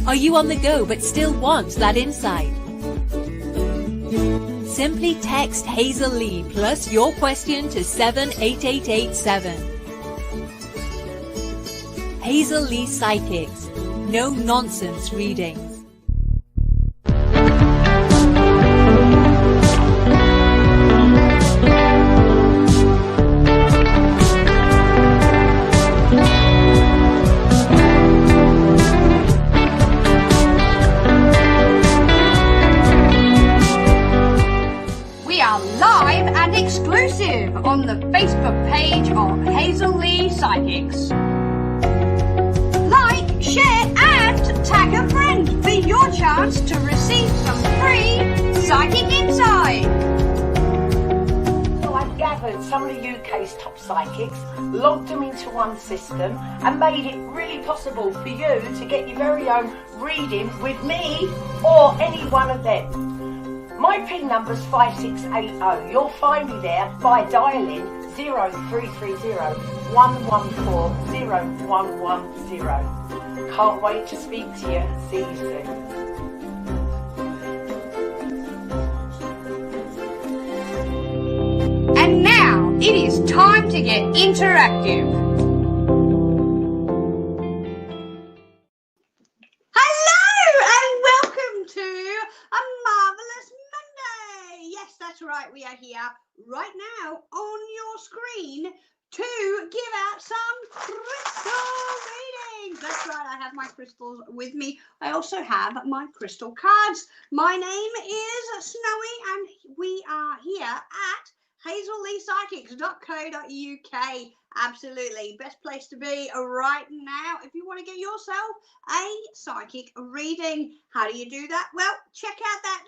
Are you on the go but still want that insight? Simply text Hazel Lee plus your question to 78887. Hazel Lee Psychics. No nonsense readings. On the Facebook page of Hazel Lee Psychics. Like, share and tag a friend for your chance to receive some free psychic insight. So I've gathered some of the UK's top psychics, logged them into one system and made it really possible for you to get your very own reading with me or any one of them. My PIN number's 5680. You'll find me there by dialing 0330 114 0110. Can't wait to speak to you. See you soon. And now it is time to get interactive. Right, we are here right now on your screen to give out some crystal readings. That's right, I have my crystals with me. I also have my crystal cards. My name is Snowy and we are here at hazelleepsychics.co.uk. Absolutely, best place to be right now if you want to get yourself a psychic reading. How do you do that? Well, check out that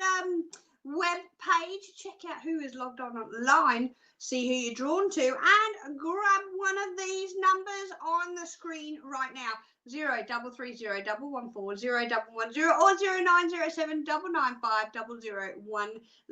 web page, check out who is logged online, see who you're drawn to, and grab one of these numbers on the screen right now. 0330 114 0110 or 0907 995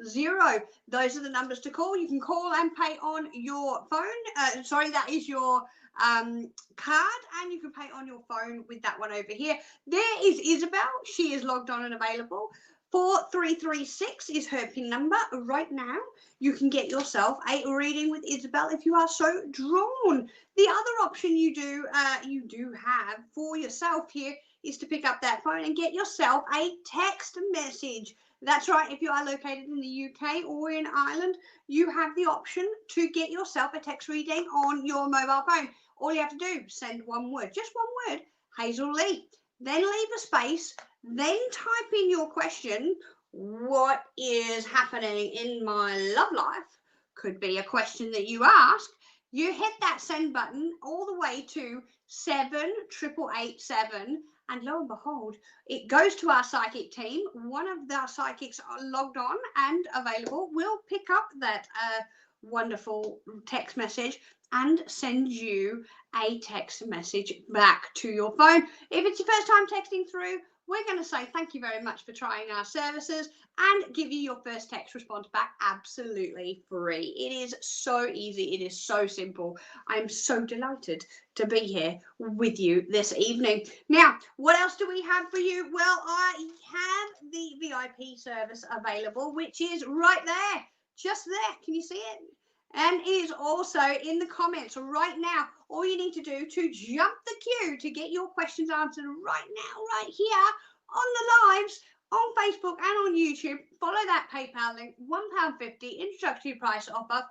0010. Those are the numbers to call. You can call and pay on your phone. That is your card, and you can pay on your phone with that one over here. There is Isabel. She is logged on and available. 4336 is her PIN number right now. You can get yourself a reading with Isabel if you are so drawn. The other option you do have for yourself here is to pick up that phone and get yourself a text message. That's right, if you are located in the UK or in Ireland, you have the option to get yourself a text reading on your mobile phone. All you have to do, send one word, just one word, Hazel Lee. Then leave a space, then type in your question. What is happening in my love life? Could be a question that you ask. You hit that send button all the way to 78887, and lo and behold, it goes to our psychic team. One of the psychics are logged on and available. We'll pick up that wonderful text message and send you a text message back to your phone. If it's your first time texting through, we're going to say thank you very much for trying our services and give you your first text response back absolutely free. It is so easy. It is so simple. I'm so delighted to be here with you this evening. Now, what else do we have for you? Well, I have the VIP service available, which is right there, just there. Can you see it? And is also in the comments right now. All you need to do to jump the queue to get your questions answered right now, right here on the lives on Facebook and on YouTube. Follow that PayPal link, £1.50 introductory price offer,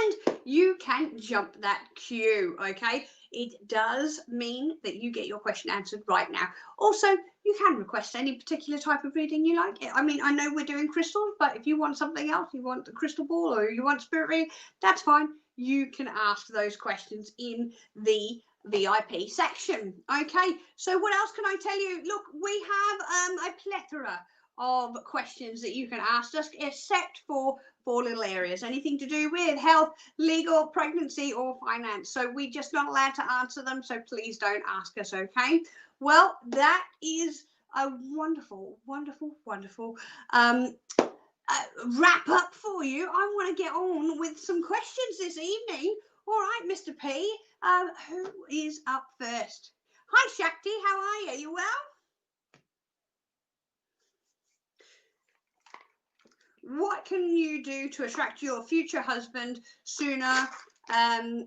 and you can jump that queue, okay? It does mean that you get your question answered right now. Also, you can request any particular type of reading you like. I mean, I know we're doing crystals, but if you want something else, you want a crystal ball or you want spirit reading, that's fine. You can ask those questions in the VIP section. Okay, so what else can I tell you? Look, we have a plethora of questions that you can ask us, except for 4 little areas, anything to do with health, legal, pregnancy, or finance. So we're just not allowed to answer them, so please don't ask us, okay? Well, that is a wonderful, wonderful, wonderful wrap up for you. I want to get on with some questions this evening. All right, Mr. P, who is up first? Hi, Shakti. How are you? You well? What can you do to attract your future husband sooner? Shakti.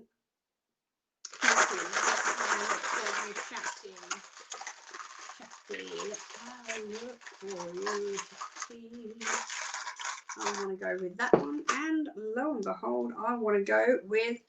Let's have a look for you. I want to go with that one, and lo and behold, I want to go with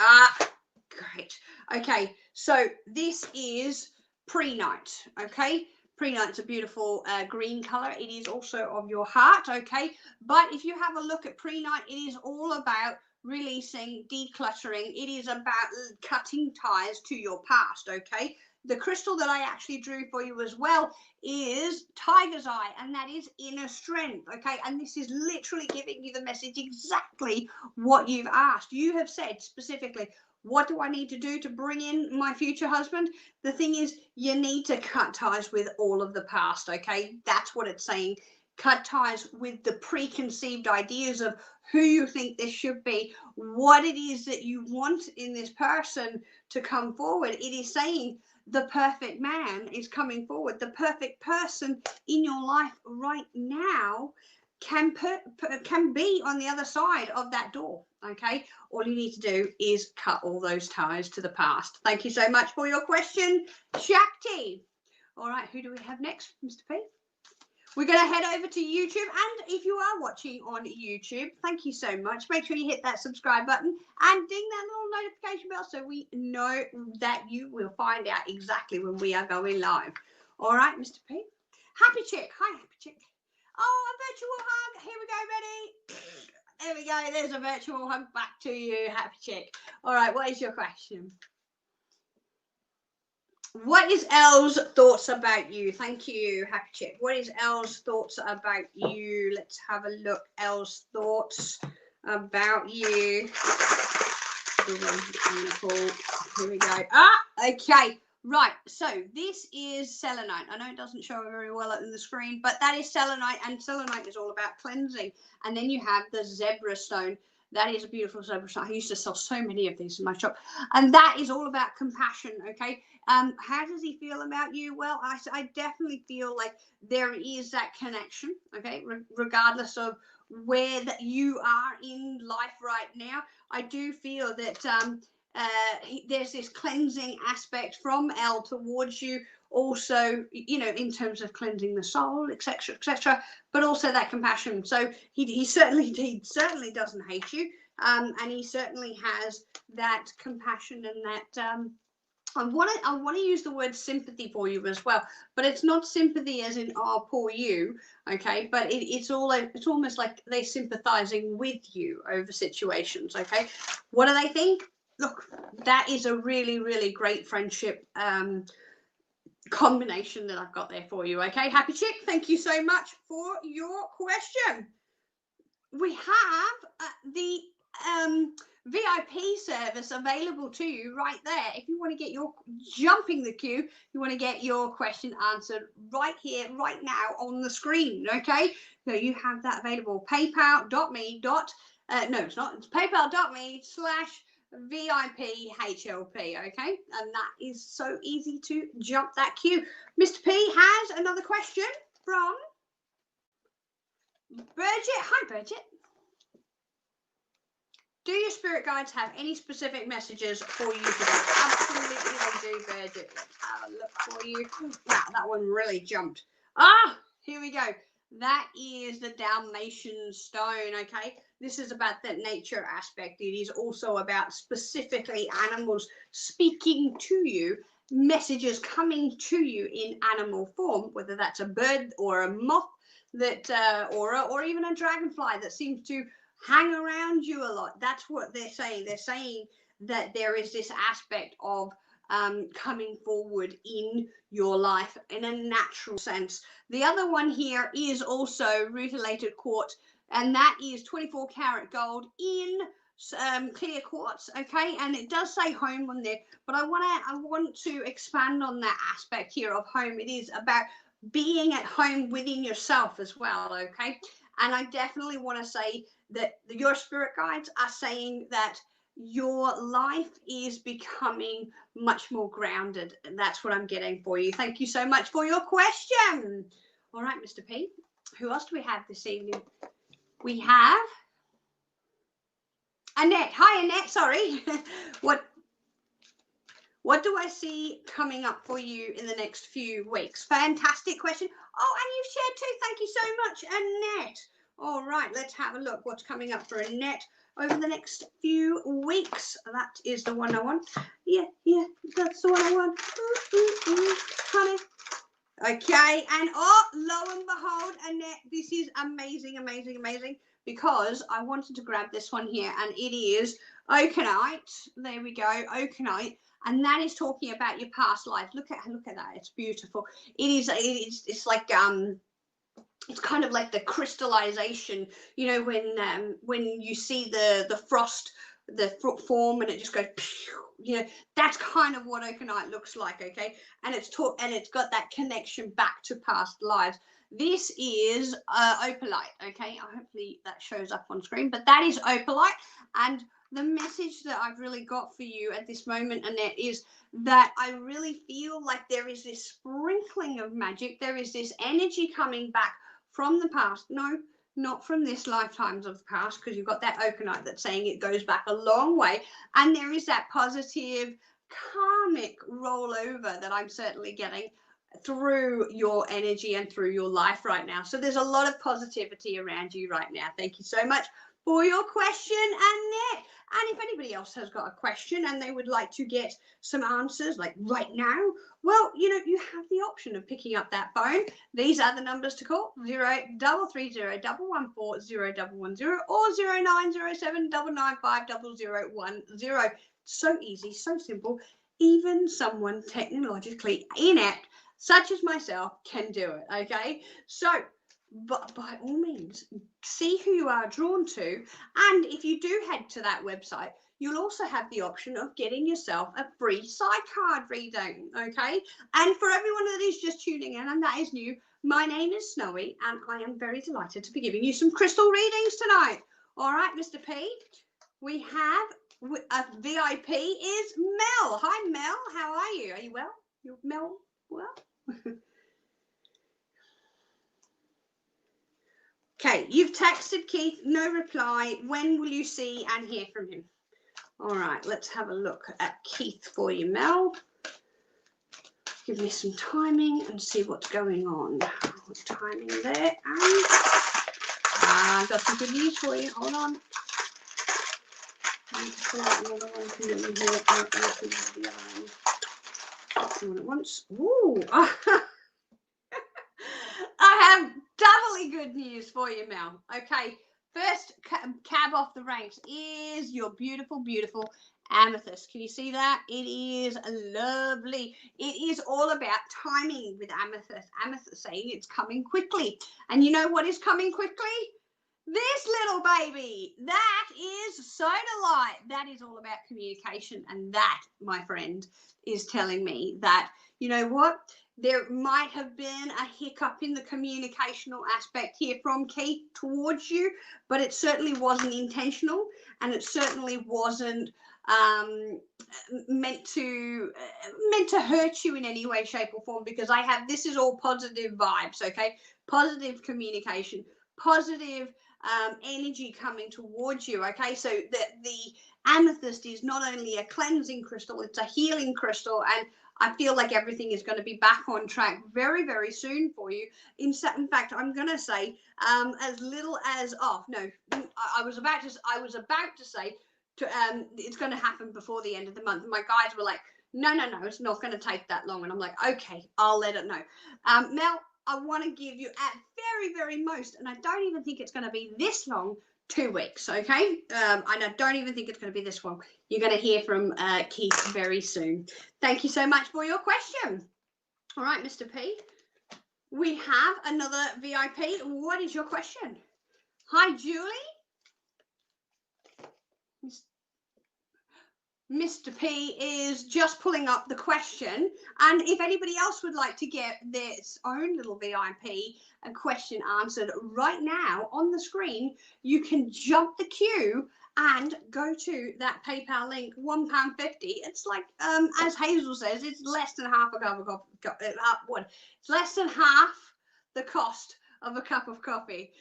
great. Okay, so this is pre-night. Okay, pre-night's a beautiful green color. It is also of your heart. Okay, but if you have a look at pre-night, it is all about releasing, decluttering. It is about cutting ties to your past. Okay, the crystal that I actually drew for you as well is Tiger's Eye, and that is inner strength. Okay, and this is literally giving you the message exactly what you've asked. You have said specifically, what do I need to do to bring in my future husband? The thing is, you need to cut ties with all of the past. Okay, that's what it's saying. Cut ties with the preconceived ideas of who you think this should be, what it is that you want in this person to come forward. It is saying the perfect man is coming forward. The perfect person in your life right now can be on the other side of that door. Okay, all you need to do is cut all those ties to the past. Thank you so much for your question, Shakti. All right, who do we have next, Mr. P? We're going to head over to YouTube, and if you are watching on YouTube, thank you so much. Make sure you hit that subscribe button and ding that little notification bell so we know that you will find out exactly when we are going live. All right, Mr. P. Happy Chick. Hi, Happy Chick. Oh, a virtual hug. Here we go, ready? There we go. There's a virtual hug back to you, Happy Chick. All right, what is your question? What is Elle's thoughts about you? Thank you, Happy Chick. What is Elle's thoughts about you? Let's have a look. Elle's thoughts about you. Here we go. Okay. Right. So this is selenite. I know it doesn't show very well on the screen, but that is selenite, and selenite is all about cleansing. And then you have the zebra stone. That is a beautiful zebra stone. I used to sell so many of these in my shop, and that is all about compassion. Okay. How does he feel about you? Well, I definitely feel like there is that connection. Okay, regardless of where that you are in life right now, I do feel that there's this cleansing aspect from Elle towards you. Also, you know, in terms of cleansing the soul, etc., but also that compassion. So he certainly doesn't hate you, and he certainly has that compassion and that. I want to use the word sympathy for you as well, but it's not sympathy as in oh poor you, okay? But it's almost like they're sympathizing with you over situations, okay? What do they think? Look, that is a really, really great friendship combination that I've got there for you, okay? Happy Chick, thank you so much for your question. We have the VIP service available to you right there. If you want to get your jumping the queue, you want to get your question answered right here, right now on the screen, okay? So you have that available. PayPal.me. No, it's not. It's PayPal.me/VIPHLP, okay? And that is so easy to jump that queue. Mr. P has another question from Bridget. Hi, Bridget. Do your spirit guides have any specific messages for you today? Absolutely they do, Bridget. Let's have a look for you. Wow, that one really jumped. Here we go. That is the Dalmatian stone, okay? This is about that nature aspect. It is also about specifically animals speaking to you, messages coming to you in animal form, whether that's a bird or a moth that, or even a dragonfly that seems to hang around you a lot. That's what they're saying. They're saying that there is this aspect of coming forward in your life in a natural sense. The other one here is also rutilated quartz, and that is 24 karat gold in clear quartz, okay? And it does say home on there, but I want to expand on that aspect here of home. It is about being at home within yourself as well, okay? And I definitely want to say that your spirit guides are saying that your life is becoming much more grounded. And that's what I'm getting for you. Thank you so much for your question. All right, Mr. P, who else do we have this evening? We have Annette. Hi, Annette. Sorry. What do I see coming up for you in the next few weeks? Fantastic question. Oh, and you've shared too. Thank you so much, Annette. All right, let's have a look. What's coming up for Annette over the next few weeks? That is the one I want. Yeah, that's the one I want. Honey. Okay, and oh, lo and behold, Annette, this is amazing, amazing, amazing, because I wanted to grab this one here, and it is Oakenite. There we go, Oakenite. And that is talking about your past life. Look at that. It's beautiful. It's like it's kind of like the crystallization, you know, when you see the frost, the form, and it just goes, you know, that's kind of what Oakenite looks like. Okay, and it's got that connection back to past lives. This is opalite. Okay, hopefully that shows up on screen, but that is opalite. And the message that I've really got for you at this moment, Annette, is that I really feel like there is this sprinkling of magic. There is this energy coming back from the past. No, not from this lifetimes of the past, because you've got that Oakenite that's saying it goes back a long way. And there is that positive karmic rollover that I'm certainly getting through your energy and through your life right now. So there's a lot of positivity around you right now. Thank you so much for your question, Annette. And if anybody else has got a question and they would like to get some answers like right now, well, you know, you have the option of picking up that phone. These are the numbers to call: 0330 114 0110 or 0907 995 0010. So easy, so simple. Even someone technologically inept such as myself can do it. Okay, so but by all means, see who you are drawn to, and if you do head to that website, you'll also have the option of getting yourself a free side card reading. Okay, and for everyone that is just tuning in and that is new, my name is Snowy, and I am very delighted to be giving you some crystal readings tonight. All right, Mr. P, we have a VIP is Mel. Hi, Mel. How are you? Are you well? You're Mel well? Okay, you've texted Keith, no reply. When will you see and hear from him? All right, let's have a look at Keith for you, Mel. Give me some timing and see what's going on. What's timing there? And I've got some good news for you. Hold on. I need to pull out another one from here. One at once. Ooh. I have doubly good news for you, Mel. Okay, first cab off the ranks is your beautiful, beautiful amethyst. Can you see that? It is lovely. It is all about timing with amethyst. Amethyst saying it's coming quickly. And you know what is coming quickly? This little baby. That is sodalite. That is all about communication. And that, my friend, is telling me that, you know what? There might have been a hiccup in the communicational aspect here from Keith towards you, but it certainly wasn't intentional, and it certainly wasn't meant to hurt you in any way, shape, or form, because this is all positive vibes, okay? Positive communication, positive energy coming towards you, okay? So the amethyst is not only a cleansing crystal, it's a healing crystal, and I feel like everything is going to be back on track very, very soon for you. In fact, I'm going to say as little as I was about to say it's going to happen before the end of the month. My guys were like, no, it's not going to take that long, and I'm like, okay, I'll let it know. Mel, I want to give you at very, very most, and I don't even think it's going to be this long, 2 weeks, okay? And I don't even think it's going to be this one. You're going to hear from Keith very soon. Thank you so much for your question. All right, Mr. P, we have another VIP. What is your question? Hi, Julie. Mr. P is just pulling up the question, and if anybody else would like to get their own little VIP a question answered right now on the screen, you can jump the queue and go to that PayPal link, £1.50. It's like, as Hazel says, it's less than half a cup of coffee. It's less than half the cost of a cup of coffee.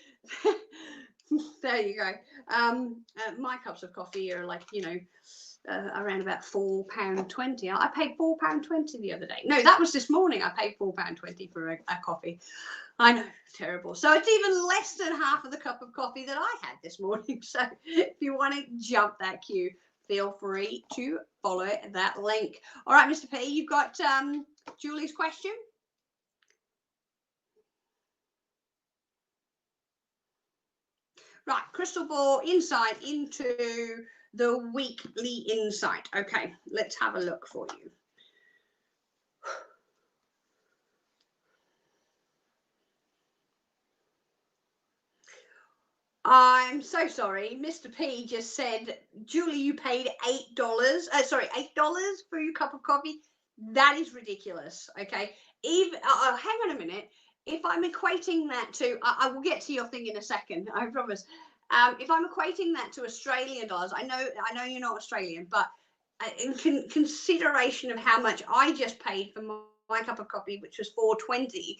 There you go. My cups of coffee are like, around about £4.20. I paid £4.20 the other day. No, that was this morning. I paid £4.20 for a coffee. I know, terrible. So it's even less than half of the cup of coffee that I had this morning. So if you want to jump that queue, feel free to follow that link. All right, Mr. P, you've got Julie's question. Right, crystal ball insight into the weekly insight. Okay, let's have a look for you. I'm so sorry. Mr. P just said, Julie, you paid $8 for your cup of coffee. That is ridiculous. Okay. Even hang on a minute. If I'm equating that to, I will get to your thing in a second, I promise. If I'm equating that to Australian dollars, I know you're not Australian, but in consideration of how much I just paid for my cup of coffee, which was $4.20,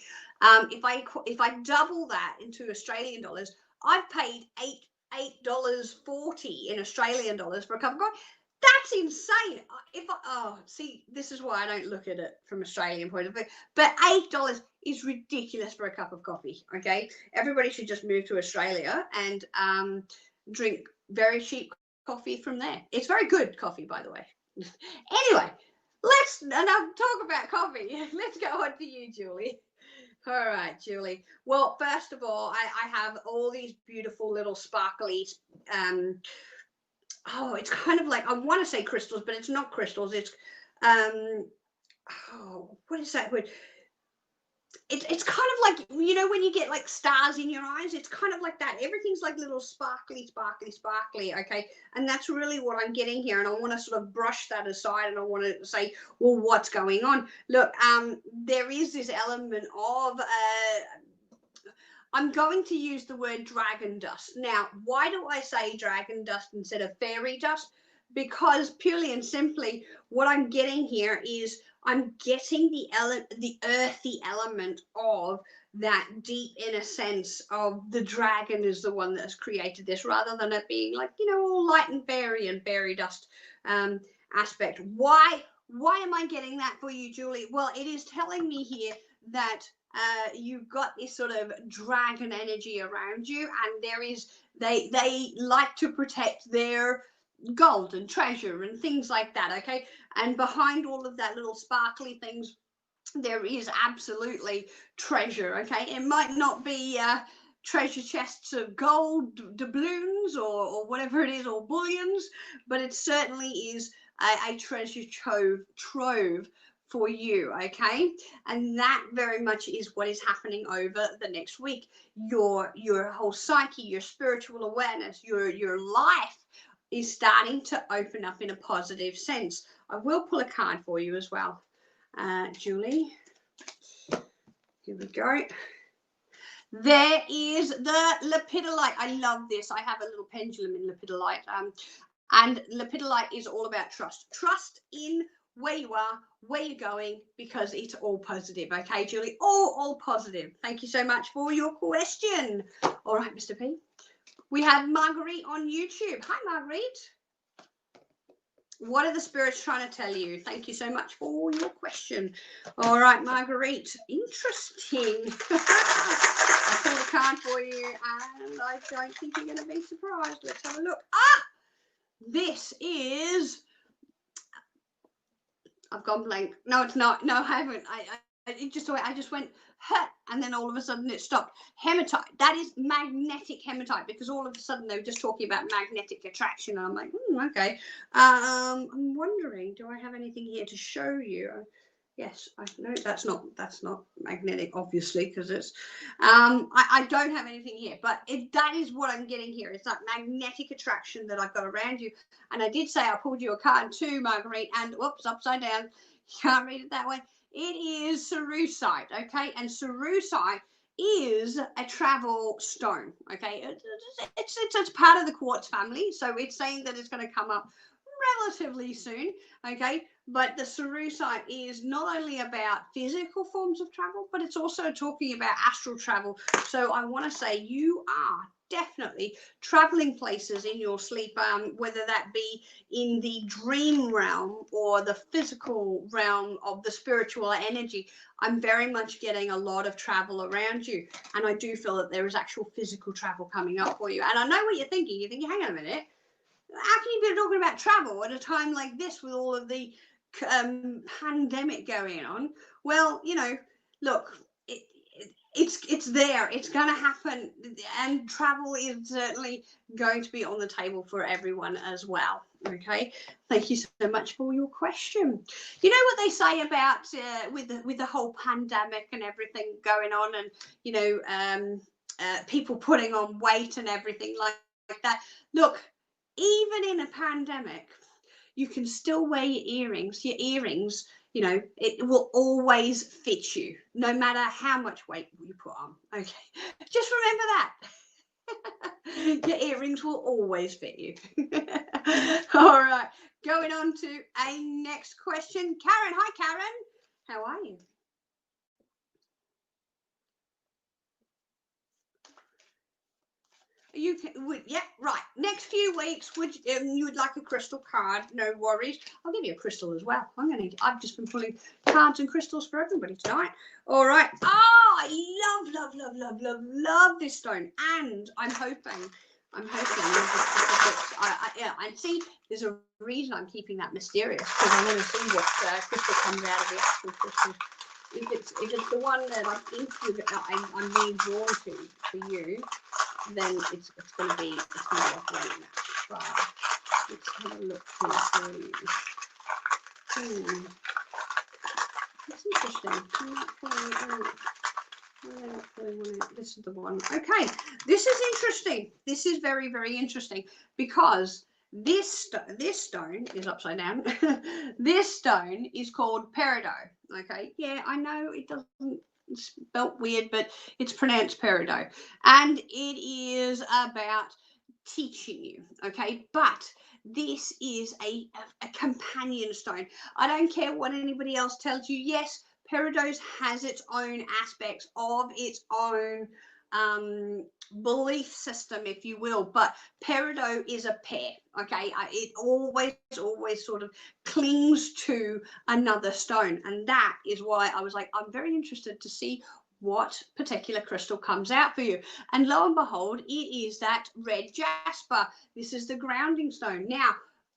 if I double that into Australian dollars, I've paid $8.40 in Australian dollars for a cup of coffee. That's insane. See, this is why I don't look at it from Australian point of view. But $8 is ridiculous for a cup of coffee. Okay, everybody should just move to Australia and drink very cheap coffee from there. It's very good coffee, by the way. Anyway, let's now talk about coffee. Let's go on to you, Julie. All right, Julie. Well, first of all, I have all these beautiful little sparkly, it's kind of like, I want to say crystals, but it's not crystals. It's, what is that word? It's kind of like, when you get like stars in your eyes, it's kind of like that. Everything's like little sparkly, okay? And that's really what I'm getting here. And I want to sort of brush that aside, and I want to say, well, what's going on? Look, there is this element of, I'm going to use the word dragon dust. Now, why do I say dragon dust instead of fairy dust? Because purely and simply, what I'm getting here is I'm getting the earthy element of that deep inner sense of the dragon is the one that's created this, rather than it being like, all light and fairy dust aspect. Why am I getting that for you, Julie? Well, it is telling me here that you've got this sort of dragon energy around you, and they like to protect their gold and treasure and things like that. Okay, and behind all of that little sparkly things, there is absolutely treasure. Okay, it might not be treasure chests of gold doubloons or whatever it is, or bullions, but it certainly is a treasure trove for you. Okay, and that very much is what is happening over the next week. Your whole psyche, your spiritual awareness, your life is starting to open up in a positive sense. I will pull a card for you as well, Julie. Here we go. There is the lepidolite. I love this. I have a little pendulum in lepidolite, and lepidolite is all about trust. Trust in where you are, where you're going, because it's all positive. Okay, Julie, all positive. Thank you so much for your question. All right, Mr. P. We have Marguerite on YouTube. Hi, Marguerite. What are the spirits trying to tell you? Thank you so much for your question. All right, Marguerite. Interesting. I pulled a card for you, and I don't think you're going to be surprised. Let's have a look. This is... I've gone blank. No, it's not. No, I haven't. I just went, huh, and then all of a sudden it stopped. Hematite. That is magnetic hematite, because all of a sudden they were just talking about magnetic attraction, and I'm like, okay. I'm wondering, do I have anything here to show you? Yes, no, that's not magnetic, obviously, because it's I don't have anything here, but that is what I'm getting here. It's that magnetic attraction that I've got around you. And I did say I pulled you a card too, Marguerite, and whoops, upside down. You can't read it that way. It is cerussite, okay? And cerussite is a travel stone. Okay, it's part of the quartz family, so it's saying that it's going to come up relatively soon. Okay, but the cerusite is not only about physical forms of travel, but it's also talking about astral travel. So I want to say you are definitely traveling places in your sleep, whether that be in the dream realm or the physical realm of the spiritual energy. I'm very much getting a lot of travel around you, and I do feel that there is actual physical travel coming up for you. And I know what you're thinking. You're thinking, hang on a minute, how can you be talking about travel at a time like this with all of the pandemic going on? Well, you know, look, it's there, it's going to happen, and travel is certainly going to be on the table for everyone as well. Okay, thank you so much for your question. You know what they say about with the whole pandemic and everything going on, and you know, people putting on weight and everything like that. Look, even in a pandemic, you can still wear your earrings. Your earrings, you know, it will always fit you, no matter how much weight you put on. Okay, just remember that. Your earrings will always fit you. All right, going on to a next question. Karen, hi Karen, how are you? You would, yeah, right. Next few weeks, would you would like a crystal card? No worries. I'll give you a crystal as well. I've just been pulling cards and crystals for everybody tonight. All right. Oh, I love this stone, and I'm hoping. Yeah, and see, there's a reason I'm keeping that mysterious, because I want to see what crystal comes out of the actual crystal. If it's the one that I think I'm being drawn to for you, then it's going to be a great match. But let's have a look for you. That's interesting. This is the one. Okay, this is interesting. This is very, very interesting, because this stone is upside down. This stone is called peridot. Okay, yeah, I know it doesn't, it's spelt weird, but it's pronounced peridot, and it is about teaching you. Okay, but this is a companion stone. I don't care what anybody else tells you. Yes, peridot has its own aspects of its own belief system, if you will, but peridot is a pair. Okay, it always sort of clings to another stone, and that is why I was like, I'm very interested to see what particular crystal comes out for you. And lo and behold, it is that red jasper. This is the grounding stone. Now,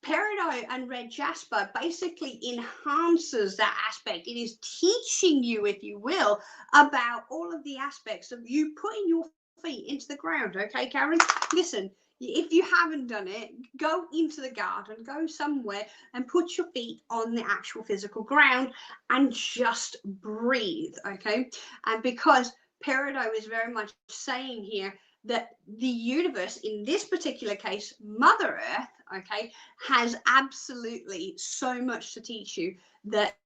peridot and red jasper basically enhances that aspect. It is teaching you, if you will, about all of the aspects of you putting your feet into the ground. Okay, Karen, listen, if you haven't done it, go into the garden, go somewhere and put your feet on the actual physical ground and just breathe. Okay, and because peridot is very much saying here that the universe, in this particular case, Mother Earth, okay, has absolutely so much to teach you, that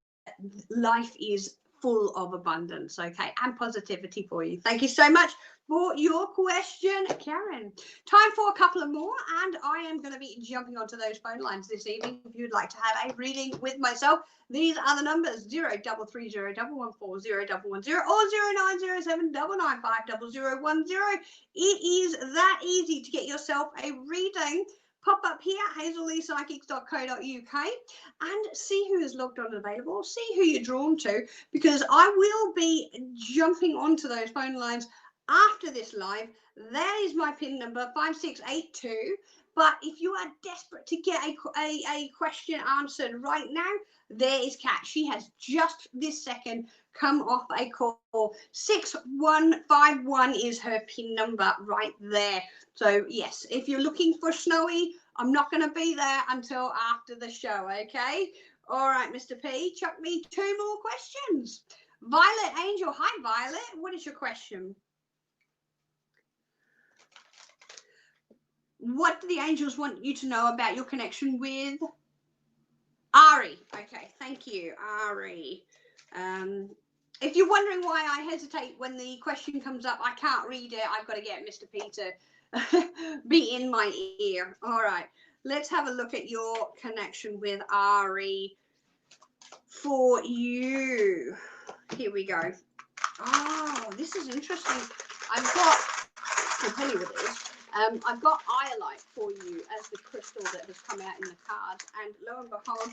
life is full of abundance, okay, and positivity for you. Thank you so much for your question, Karen. Time for a couple of more, and I am going to be jumping onto those phone lines this evening. If you'd like to have a reading with myself, these are the numbers: 0330 114 010 or 0907 995 0010. It is that easy to get yourself a reading. Pop up here, hazelleepsychics.co.uk, and see who is logged on and available, see who you're drawn to, because I will be jumping onto those phone lines after this live. That is my PIN number, 5682. But if you are desperate to get a question answered right now, there is Kat. She has just this second come off a call. 6151 is her PIN number right there. So yes, if you're looking for Snowy, I'm not going to be there until after the show, okay? All right, Mr. P, chuck me 2 more questions. Violet Angel, hi Violet, what is your question? What do the angels want you to know about your connection with Ari? Okay, thank you, Ari. if you're wondering why I hesitate when the question comes up, I can't read it. I've got to get Mr. P to be in my ear. All right, let's have a look at your connection with Ari for you. Here we go. Oh, this is interesting. I'll tell you what it is. I've got iolite for you as the crystal that has come out in the cards, and lo and behold,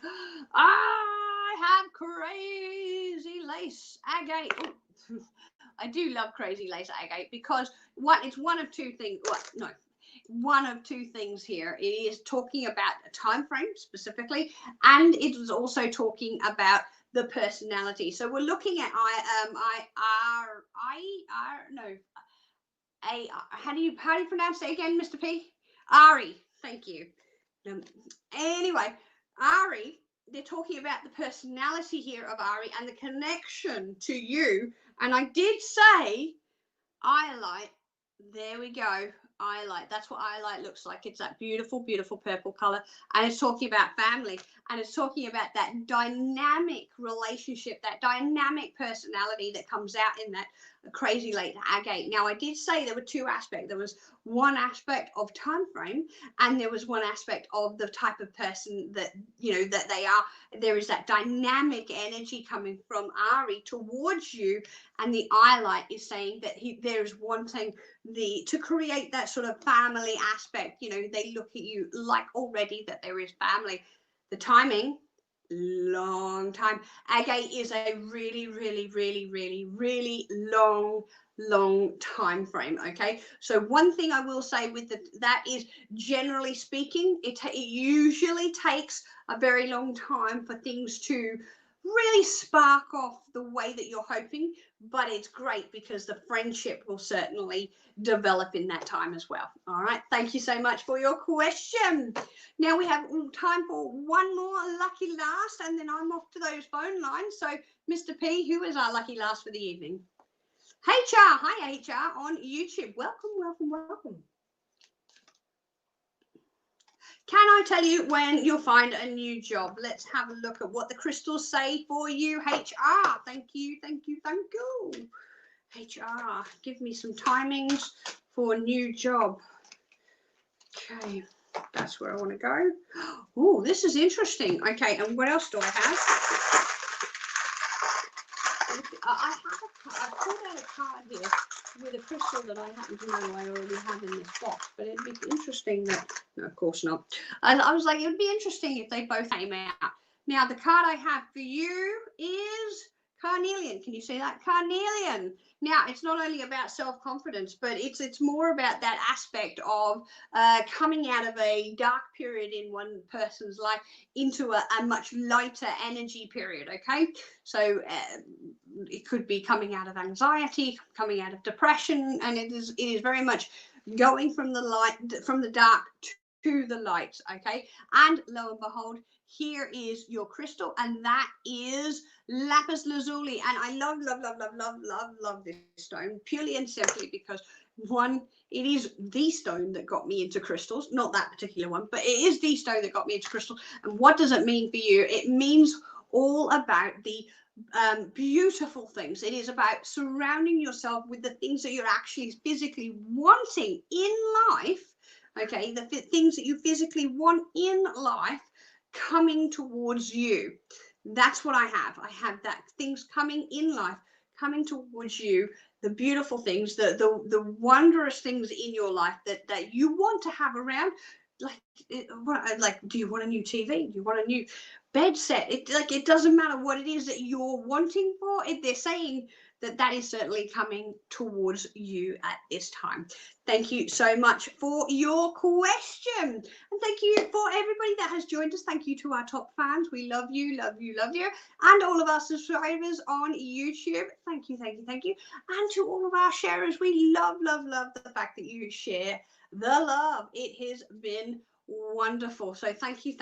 I have crazy lace agate. Oh, I do love crazy lace agate because it's one of two things. Well, no, one of two things here. It is talking about a time frame specifically, and it is also talking about the personality. So we're looking at how do you pronounce it again, Mr. P? Ari, thank you. Anyway, Ari, they're talking about the personality here of Ari and the connection to you. And I did say iolite. There we go. Iolite. That's what iolite looks like. It's that beautiful, beautiful purple color. And it's talking about family. And it's talking about that dynamic relationship, that dynamic personality that comes out in that crazy late agate. Now, I did say there were two aspects. There was one aspect of time frame, and there was one aspect of the type of person that, that they are. There is that dynamic energy coming from Ari towards you, and the iolite is saying that there is wanting to create that sort of family aspect. They look at you like already that there is family. The timing, long time. Agate is a really, really, really, really, really long time frame. Okay, so one thing I will say with that is, generally speaking, it usually takes a very long time for things to really spark off the way that you're hoping, but it's great because the friendship will certainly develop in that time as well. All right, thank you so much for your question. Now we have time for one more lucky last, and then I'm off to those phone lines. So Mr. P, who is our lucky last for the evening? HR, hi HR on YouTube. Welcome, welcome, welcome. Can I tell you when you'll find a new job? Let's have a look at what the crystals say for you, HR. Thank you, thank you, thank you. HR, give me some timings for a new job. Okay, that's where I want to go. Oh, this is interesting. Okay, and what else do I have? I pulled out a card here with a crystal that I happen to know I already have in this box, but it'd be interesting that, no, of course not. I was like, it would be interesting if they both came out. Now, the card I have for you is Carnelian. Can you see that? Carnelian. Now, it's not only about self-confidence, but it's more about that aspect of coming out of a dark period in one person's life into a much lighter energy period, okay? So it could be coming out of anxiety, coming out of depression, and it is very much going from the dark to the light, okay? And lo and behold, here is your crystal, and that is lapis lazuli. And I love this stone, purely and simply because, one, it is the stone that got me into crystals, not that particular one, but it is the stone that got me into crystals. And what does it mean for you? It means all about the beautiful things. It is about surrounding yourself with the things that you're actually physically wanting in life, okay? The things that you physically want in life coming towards you. That's what I have. I have that things coming in life, coming towards you, the beautiful things, the wondrous things in your life that you want to have around. Like, do you want a new TV? Do you want a new bed set? It doesn't matter what it is that you're wanting for it. They're saying that is certainly coming towards you at this time. Thank you so much for your question. And thank you for everybody that has joined us. Thank you to our top fans. We love you, love you, love you. And all of our subscribers on YouTube. Thank you, thank you, thank you. And to all of our sharers, we love the fact that you share the love. It has been wonderful. So thank you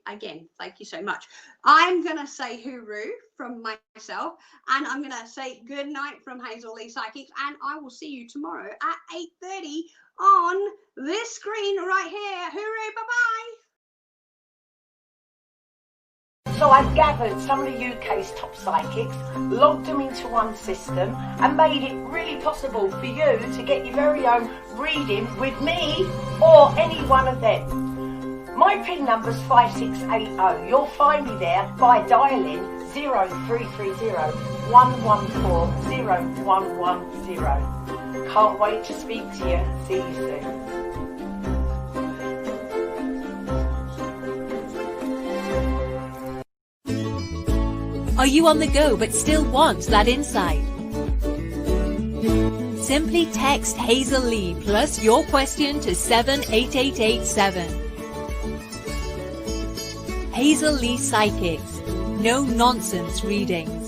again. Thank you so much. I'm going to say hooroo from myself, and I'm going to say good night from Hazel Lee Psychics, and I will see you tomorrow at 8:30 on this screen right here. Hooroo, bye-bye. So I've gathered some of the UK's top psychics, logged them into one system and made it really possible for you to get your very own reading with me or any one of them. My PIN number's 5680. You'll find me there by dialing 0330 114 0110. Can't wait to speak to you. See you soon. Are you on the go but still want that insight? Simply text Hazel Lee plus your question to 78887. Hazel Lee Psychics. No nonsense readings.